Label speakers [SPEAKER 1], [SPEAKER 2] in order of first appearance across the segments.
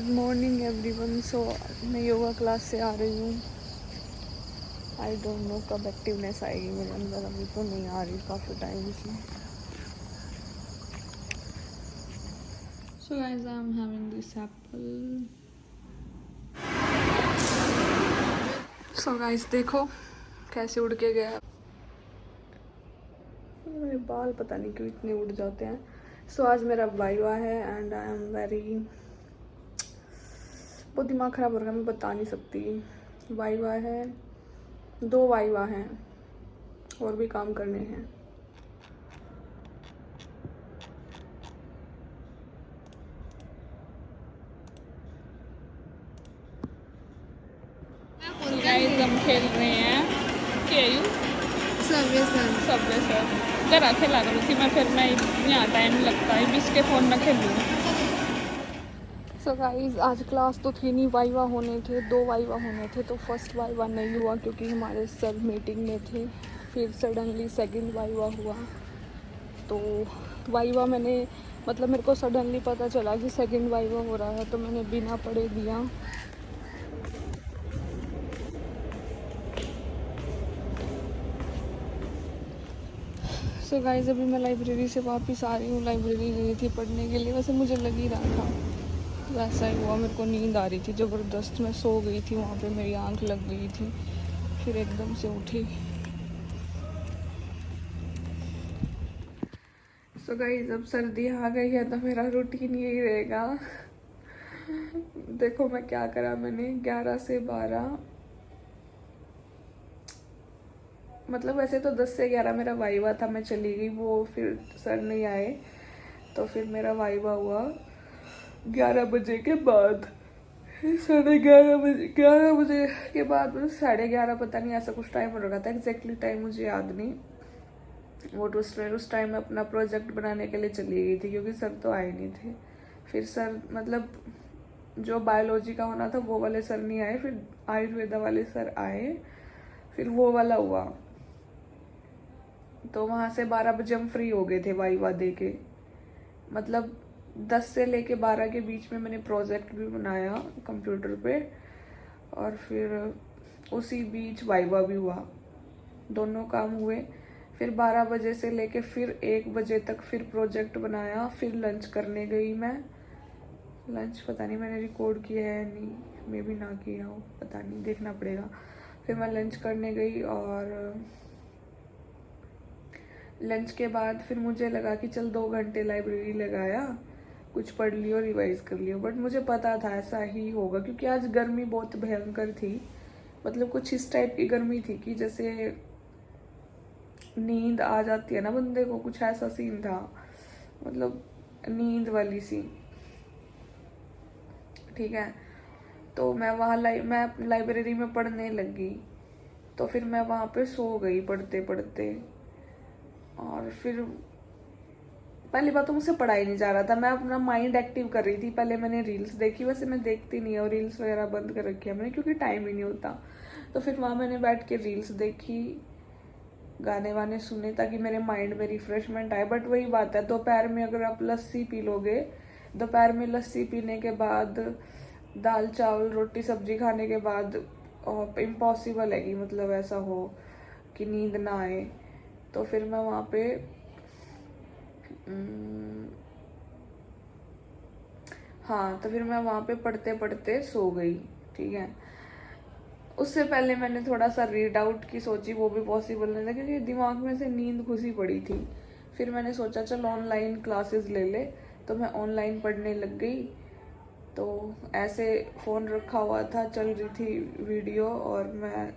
[SPEAKER 1] Good morning everyone. सो मैं yoga class से आ रही हूँ। आई डोंट नो कब एक्टिवनेस आएगी मेरे अंदर, अभी तो नहीं आ रही काफ़ी टाइम से। So guys I am having this Apple. So guys देखो कैसे उड़ के गया। मेरे बाल पता नहीं क्यों इतने उड़ जाते हैं। सो आज मेरा वाइवा है एंड आई एम वेरी, बहुत दिमाग ख़राब हो रहा है, मैं बता नहीं सकती। वाइवा है, 2 वाइवा हैं और भी काम करने हैं। गाइस हम खेल रहे हैं केयू सबवे सर जरा खेला करो थी मैं, फिर मैं यहाँ टाइम लगता है बीच के फ़ोन में खेलूँ। सो गाइस आज क्लास तो थी नहीं, वाइवा होने थे, 2 वाइवा होने थे। तो फर्स्ट वाइवा नहीं हुआ क्योंकि हमारे सर मीटिंग में थे। फिर सडनली सेकंड वाइवा हुआ। तो वाइवा मैंने मतलब मेरे को सडनली पता चला कि सेकंड वाइवा हो रहा है, तो मैंने बिना पढ़े दिया। सो गाइस अभी मैं लाइब्रेरी से वापस आ रही हूँ। लाइब्रेरी गई थी पढ़ने के लिए, वैसे मुझे लग ही रहा था वैसा ही हुआ। मेरे को नींद आ रही थी ज़बरदस्त, मैं सो गई थी वहाँ पे, मेरी आंख लग गई थी, फिर एकदम से उठी। सो गाइस अब सर्दी आ गई है तो मेरा रूटीन यही रहेगा। देखो मैं क्या करा, मैंने 11 से 12, मतलब वैसे तो 10 से 11 मेरा वाइवा था, मैं चली गई, वो फिर सर नहीं आए तो फिर मेरा वाइवा हुआ 11 बजे के बाद, 11:30 बजे, 11 बजे के बाद, मतलब 11:30 पता नहीं ऐसा कुछ टाइम हो रखा था, एग्जैक्टली टाइम मुझे याद नहीं। वो उस टाइम में अपना प्रोजेक्ट बनाने के लिए चली गई थी क्योंकि सर तो आए नहीं थे। फिर सर मतलब जो बायोलॉजी का होना था वो वाले सर नहीं आए, फिर आयुर्वेदा वाले सर आए, फिर वो वाला हुआ। तो वहाँ से 12 बजे हम फ्री हो गए थे वाइवा दे के। मतलब 10 से लेके 12 के बीच में मैंने प्रोजेक्ट भी बनाया कंप्यूटर पे, और फिर उसी बीच वाइवा भी हुआ, दोनों काम हुए। फिर 12 बजे से लेके फिर 1 बजे तक फिर प्रोजेक्ट बनाया, फिर लंच करने गई मैं। लंच पता नहीं मैंने रिकॉर्ड किया है नहीं, मे भी ना किया हो, पता नहीं, देखना पड़ेगा। फिर मैं लंच करने गई और लंच के बाद फिर मुझे लगा कि चल 2 घंटे लाइब्रेरी लगाया, कुछ पढ़ लियो, रिवाइज कर लियो। बट मुझे पता था ऐसा ही होगा क्योंकि आज गर्मी बहुत भयंकर थी। मतलब कुछ इस टाइप की गर्मी थी कि जैसे नींद आ जाती है ना बंदे को, कुछ ऐसा सीन था, मतलब नींद वाली सी। ठीक है, तो मैं वहाँ मैं लाइब्रेरी में पढ़ने लग गई, तो फिर मैं वहाँ पे सो गई पढ़ते पढ़ते। और फिर पहली बात तो मुझसे पढ़ाई नहीं जा रहा था, मैं अपना माइंड एक्टिव कर रही थी। पहले मैंने रील्स देखी, वैसे मैं देखती नहीं है और रील्स वगैरह बंद कर रखी है मैंने क्योंकि टाइम ही नहीं होता। तो फिर वहाँ मैंने बैठ के रील्स देखी, गाने वाने सुने ताकि मेरे माइंड में रिफ्रेशमेंट आए। बट वही बात है, दोपहर में अगर आप लस्सी पी लोगे, दोपहर में लस्सी पीने के बाद दाल चावल रोटी सब्जी खाने के बाद इम्पॉसिबल है कि मतलब ऐसा हो कि नींद ना आए। तो फिर मैं वहाँ पे हाँ, तो फिर मैं वहाँ पे पढ़ते पढ़ते सो गई। ठीक है, उससे पहले मैंने थोड़ा सा रीड आउट की सोची, वो भी पॉसिबल नहीं था क्योंकि दिमाग में से नींद घुसी पड़ी थी। फिर मैंने सोचा चल ऑनलाइन क्लासेस ले ले, तो मैं ऑनलाइन पढ़ने लग गई। तो ऐसे फ़ोन रखा हुआ था, चल रही थी वीडियो, और मैं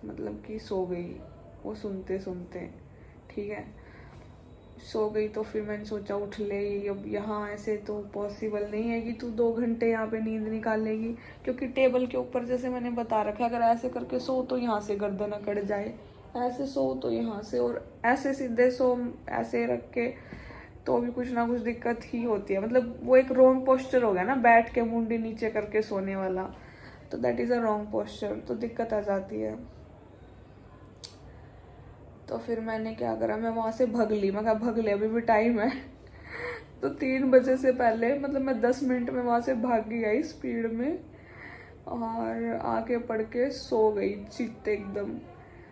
[SPEAKER 1] मतलब कि सो गई वो सुनते सुनते। ठीक है, सो गई। तो फिर मैंने सोचा उठ ले, अब यहाँ ऐसे तो पॉसिबल नहीं है कि तू 2 घंटे यहाँ पे नींद निकालेगी, क्योंकि टेबल के ऊपर जैसे मैंने बता रखा है, अगर ऐसे करके सो तो यहाँ से गर्दन अकड़ जाए, ऐसे सो तो यहाँ से, और ऐसे सीधे सो ऐसे रख के तो भी कुछ ना कुछ दिक्कत ही होती है। मतलब वो एक रॉन्ग पोस्चर हो गया ना, बैठ के मुंडी नीचे करके सोने वाला, तो that is a wrong posture, तो दिक्कत आ जाती है। तो फिर मैंने क्या करा, मैं वहाँ से भग ली, मैं कहा भग ले, अभी भी टाइम है। तो 3 बजे से पहले मतलब मैं 10 मिनट में वहाँ से भागी आई स्पीड में, और आके पढ़ के सो गई चीते एकदम।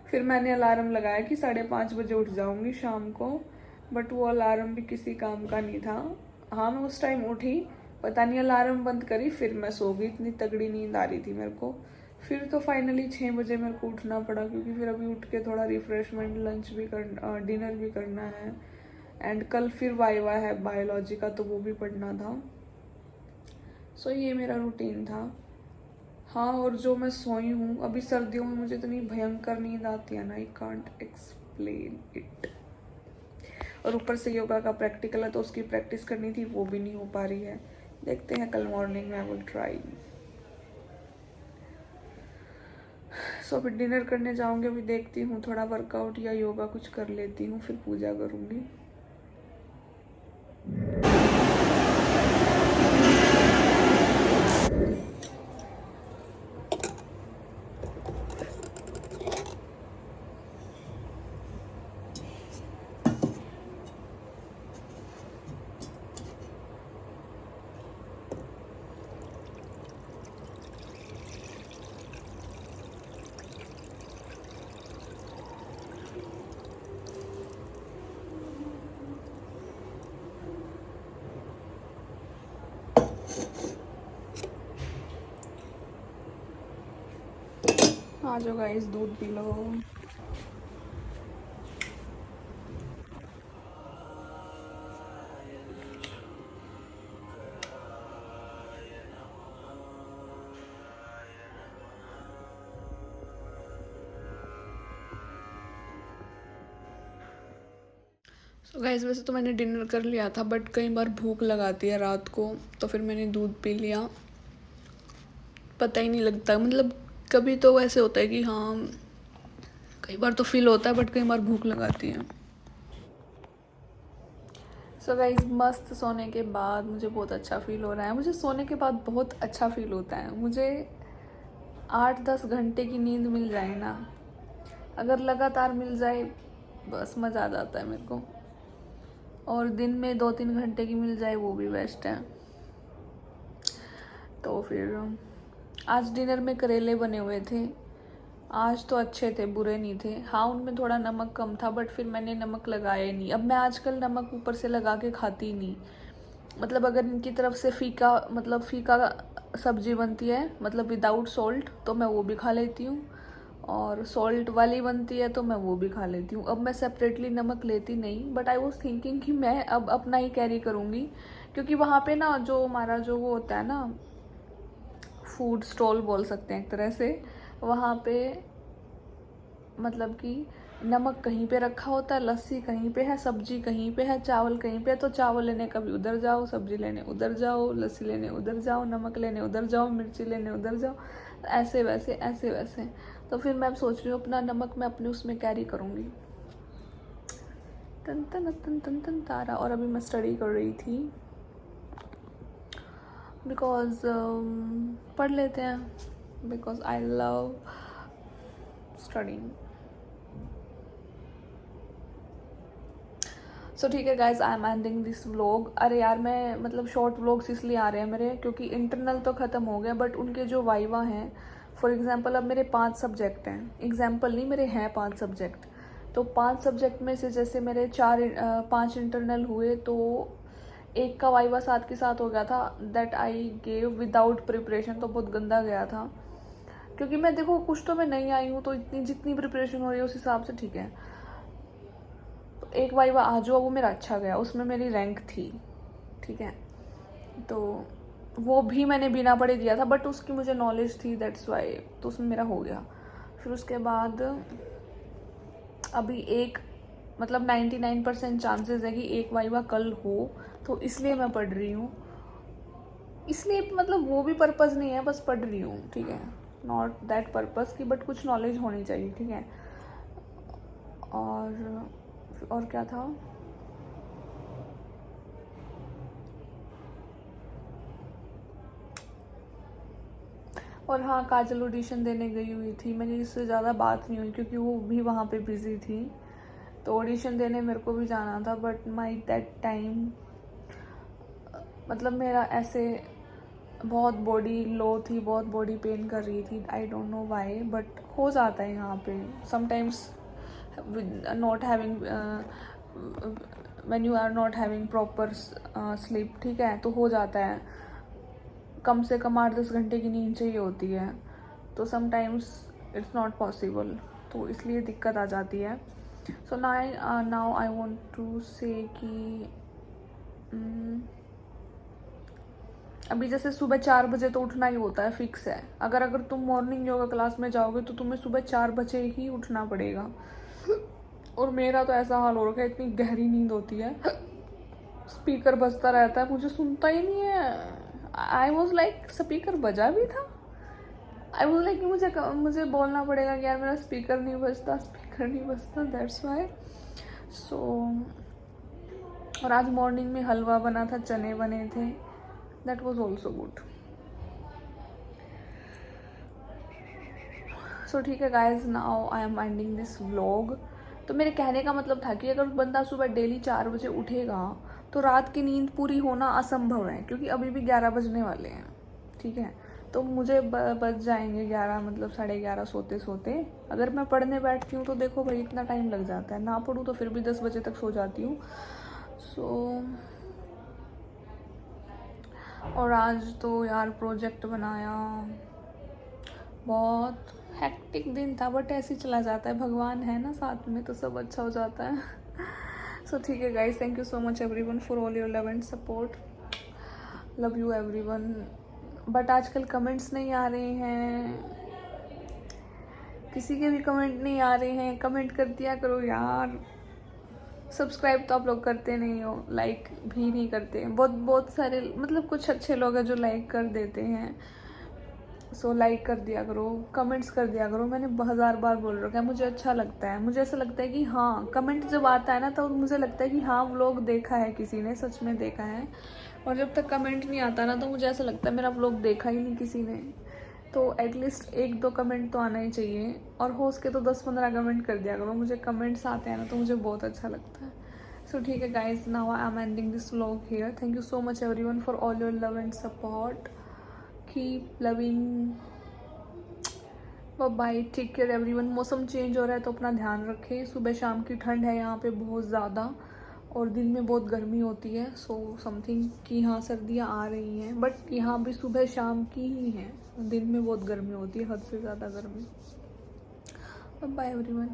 [SPEAKER 1] फिर मैंने अलार्म लगाया कि 5:30 बजे उठ जाऊंगी शाम को, बट वो अलार्म भी किसी काम का नहीं था। हाँ, मैं उस टाइम उठी, पता नहीं अलार्म बंद करी, फिर मैं सो गई, इतनी तगड़ी नींद आ रही थी मेरे को। फिर तो फाइनली 6 बजे मेरे को उठना पड़ा, क्योंकि फिर अभी उठ के थोड़ा रिफ्रेशमेंट, लंच भी करना, डिनर भी करना है, एंड कल फिर वाइवा है बायोलॉजी का, तो वो भी पढ़ना था। सो ये मेरा रूटीन था। हाँ, और जो मैं सोई हूँ अभी, सर्दियों में मुझे इतनी भयंकर नींद आती है ना, आई कांट एक्सप्लेन इट। और ऊपर से योगा का प्रैक्टिकल है, तो उसकी प्रैक्टिस करनी थी, वो भी नहीं हो पा रही है। देखते हैं कल मॉर्निंग में, आई विल ट्राई। सो अभी डिनर करने जाऊंगी, अभी देखती हूँ थोड़ा वर्कआउट या योगा कुछ कर लेती हूँ, फिर पूजा करूँगी। आ जाओ गाइस, दूध पी लो। सो गाइस, वैसे तो मैंने डिनर कर लिया था, बट कई बार भूख लगाती है रात को, तो फिर मैंने दूध पी लिया। पता ही नहीं लगता, मतलब कभी तो वैसे होता है कि हाँ, कई बार तो फील होता है, बट कई बार भूख लगाती है। सो गाइस, मस्त सोने के बाद मुझे बहुत अच्छा फील हो रहा है। मुझे सोने के बाद बहुत अच्छा फील होता है। मुझे 8-10 घंटे की नींद मिल जाए ना, अगर लगातार मिल जाए, बस मज़ा आ जाता है मेरे को। और दिन में 2-3 घंटे की मिल जाए, वो भी बेस्ट है। तो फिर आज डिनर में करेले बने हुए थे। आज तो अच्छे थे, बुरे नहीं थे। हाँ, उनमें थोड़ा नमक कम था, बट फिर मैंने नमक लगाया नहीं। अब मैं आजकल नमक ऊपर से लगा के खाती नहीं। मतलब अगर इनकी तरफ से फीका, मतलब फीका सब्जी बनती है, मतलब विदाउट सॉल्ट, तो मैं वो भी खा लेती हूँ, और सॉल्ट वाली बनती है तो मैं वो भी खा लेती हूँ। अब मैं सेपरेटली नमक लेती नहीं, बट आई वॉज थिंकिंग कि मैं अब अपना ही कैरी करूँगी, क्योंकि वहाँ पे ना जो हमारा जो वो होता है ना, फूड स्टॉल बोल सकते हैं एक तरह से, वहाँ पे मतलब कि नमक कहीं पे रखा होता है, लस्सी कहीं पे है, सब्जी कहीं पे है, चावल कहीं पे है। तो चावल लेने कभी उधर जाओ, सब्जी लेने उधर जाओ, लस्सी लेने उधर जाओ, नमक लेने उधर जाओ, मिर्ची लेने उधर जाओ, ऐसे वैसे ऐसे वैसे। तो फिर मैं अब सोच रही हूँ अपना नमक मैं अपने उसमें कैरी करूँगी। तन तन तन तन तन तारा। और अभी मैं स्टडी कर रही थी, बिकॉज पढ़ लेते हैं, बिकॉज आई लव स्टडिंग। सो ठीक है guys, I am ending this vlog. अरे यार, मैं मतलब शॉर्ट व्लॉग्स इसलिए आ रहे हैं मेरे, क्योंकि इंटरनल तो ख़त्म हो गया, बट उनके जो वाइवा हैं, फॉर एग्जांपल अब मेरे 5 सब्जेक्ट हैं, एग्जांपल नहीं, मेरे हैं 5 सब्जेक्ट। तो 5 सब्जेक्ट में से जैसे मेरे 5 इंटरनल हुए, तो एक का वाइवा साथ के साथ हो गया था, that I gave without preparation. तो बहुत गंदा गया था, क्योंकि मैं देखो कुछ तो मैं नहीं आई हूँ, तो इतनी जितनी प्रिपरेशन हो रही है उस हिसाब से ठीक है। एक वाइवा आज हुआ, वो मेरा अच्छा गया, उसमें मेरी रैंक थी, ठीक है। तो वो भी मैंने बिना पढ़े दिया था, बट उसकी मुझे नॉलेज थी, दैट्स वाई, तो उसमें मेरा हो गया। फिर उसके बाद अभी एक, मतलब 99% चांसेस है कि एक वाइवा कल हो, तो इसलिए मैं पढ़ रही हूँ। इसलिए मतलब वो भी पर्पज़ नहीं है, बस पढ़ रही हूँ, ठीक है। नॉट दैट पर्पज़ की, बट कुछ नॉलेज होनी चाहिए, ठीक है। और क्या था, और हाँ, काजल ऑडिशन देने गई हुई थी, मेरी इससे ज़्यादा बात नहीं हुई, क्योंकि वो भी वहाँ पे बिज़ी थी। तो ऑडिशन देने मेरे को भी जाना था, बट माई दैट टाइम मतलब मेरा ऐसे बहुत बॉडी लो थी, बहुत बॉडी पेन कर रही थी, I don't know why, but हो जाता है यहाँ पे sometimes not having, when you are not having proper sleep, ठीक है, तो हो जाता है। कम से कम 8-10 घंटे की नींद चाहिए होती है, तो समटाइम्स इट्स नॉट पॉसिबल, तो इसलिए दिक्कत आ जाती है। So now I want to say कि अभी जैसे सुबह 4 बजे तो उठना ही होता है, फिक्स है। अगर तुम मॉर्निंग योगा क्लास में जाओगे तो तुम्हें सुबह 4 बजे ही उठना पड़ेगा। और मेरा तो ऐसा हाल हो रखा है, इतनी गहरी नींद होती है, स्पीकर बजता रहता है, मुझे सुनता ही नहीं है। आई वॉज लाइक स्पीकर बजा भी था, आई वॉज लाइक मुझे बोलना पड़ेगा कि यार मेरा स्पीकर नहीं बजता, दैट्स वाई। सो और आज मॉर्निंग में हलवा बना था, चने बने थे, दैट वॉज ऑल्सो गुड। सो ठीक है guys, now I am ending this vlog. तो मेरे कहने का मतलब था कि अगर बंदा सुबह डेली 4 बजे उठेगा तो रात की नींद पूरी होना असंभव है, क्योंकि अभी भी 11 बजने वाले हैं, ठीक है। तो मुझे बज जाएंगे 11, मतलब 11:30 सोते सोते। अगर मैं पढ़ने बैठती हूँ तो देखो भाई इतना टाइम लग जाता है, ना पढ़ूँ तो फिर भी 10 बजे तक सो जाती हूँ। सो और आज तो यार प्रोजेक्ट बनाया, बहुत हेक्टिक दिन था, बट ऐसे ही चला जाता है, भगवान है ना साथ में तो सब अच्छा हो जाता है। सो ठीक है guys, thank you so much everyone for all your love and support, love you everyone. But आजकल कमेंट्स नहीं आ रहे हैं, किसी के भी कमेंट नहीं आ रहे हैं, कमेंट कर दिया करो यार। सब्सक्राइब तो आप लोग करते नहीं हो, लाइक भी नहीं करते, बहुत सारे, मतलब कुछ अच्छे लोग हैं जो लाइक कर देते हैं। सो लाइक कर दिया करो, कमेंट्स कर दिया करो, मैंने 1000 बार बोल रखा है, मुझे अच्छा लगता है, मुझे ऐसा लगता है कि हाँ, कमेंट जब आता है ना तो मुझे लगता है कि हाँ व्लॉग देखा है किसी ने, सच में देखा है। और जब तक कमेंट नहीं आता ना तो मुझे ऐसा लगता है मेरा व्लॉग देखा ही नहीं किसी ने। तो एटलीस्ट 1-2 कमेंट तो आना ही चाहिए, और हो सके तो 10-15 कमेंट कर दिया करो, मुझे कमेंट्स आते हैं ना तो मुझे बहुत अच्छा लगता है। सो ठीक है guys, now I am ending this vlog here. Thank you so much everyone for all your love and support, keep loving, bye, take care everyone. मौसम चेंज हो रहा है तो अपना ध्यान रखें, सुबह शाम की ठंड है यहाँ पे बहुत ज़्यादा, और दिन में बहुत गर्मी होती है। सो समथिंग कि हाँ सर्दियाँ आ रही हैं, बट यहाँ भी सुबह शाम की ही हैं, दिन में बहुत गर्मी होती है, हद से ज़्यादा गर्मी। Bye everyone.